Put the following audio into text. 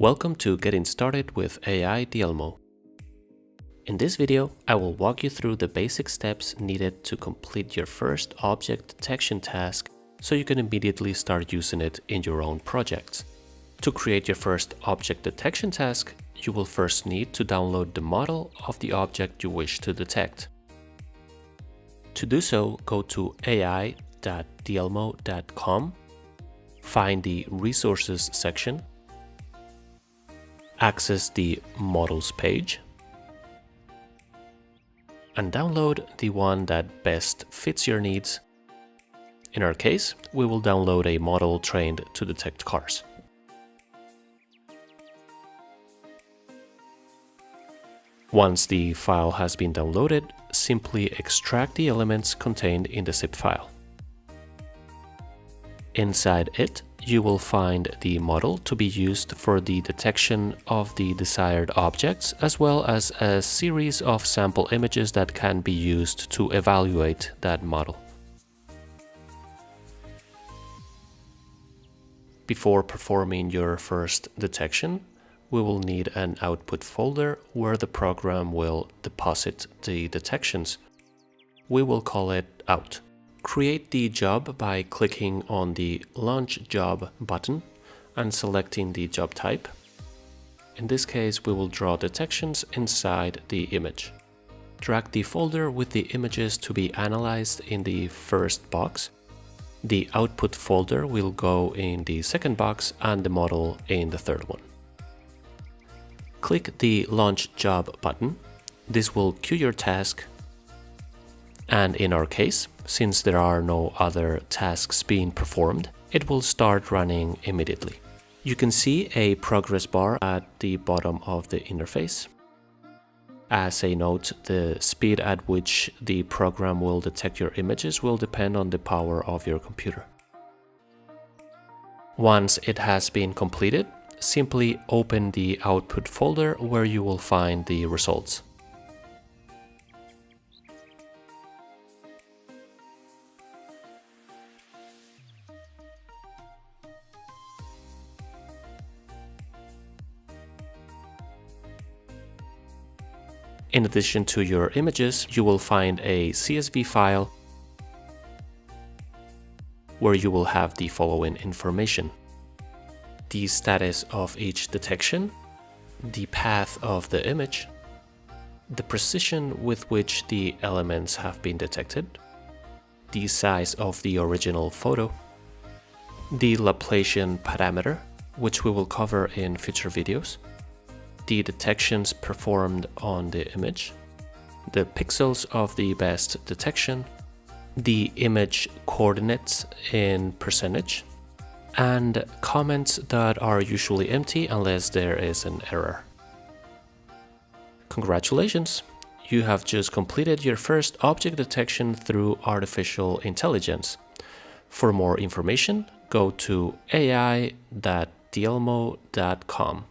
Welcome to Getting Started with AI.dielmo. In this video, I will walk you through the basic steps needed to complete your first object detection task so you can immediately start using it in your own projects. To create your first object detection task, you will first need to download the model of the object you wish to detect. To do so, go to AI.dielmo.com, find the Resources section, access the Models page, and download the one that best fits your needs. In our case, we will download a model trained to detect cars. Once the file has been downloaded, simply extract the elements contained in the zip file. Inside it, you will find the model to be used for the detection of the desired objects, as well as a series of sample images that can be used to evaluate that model. Before performing your first detection, we will need an output folder where the program will deposit the detections. We will call it out. Create the job by clicking on the Launch Job button and selecting the job type. In this case, we will draw detections inside the image. Drag the folder with the images to be analyzed in the first box. The output folder will go in the second box and the model in the third one. Click the Launch Job button. This will queue your task. And in our case, since there are no other tasks being performed, it will start running immediately. You can see a progress bar at the bottom of the interface. As a note, the speed at which the program will detect your images will depend on the power of your computer. Once it has been completed, simply open the output folder where you will find the results. In addition to your images, you will find a CSV file where you will have the following information: the status of each detection, the path of the image, the precision with which the elements have been detected, the size of the original photo, the Laplacian parameter, which we will cover in future videos, the detections performed on the image, the pixels of the best detection, the image coordinates in percentage, and comments that are usually empty unless there is an error. Congratulations! You have just completed your first object detection through artificial intelligence. For more information, go to AI.dielmo.com.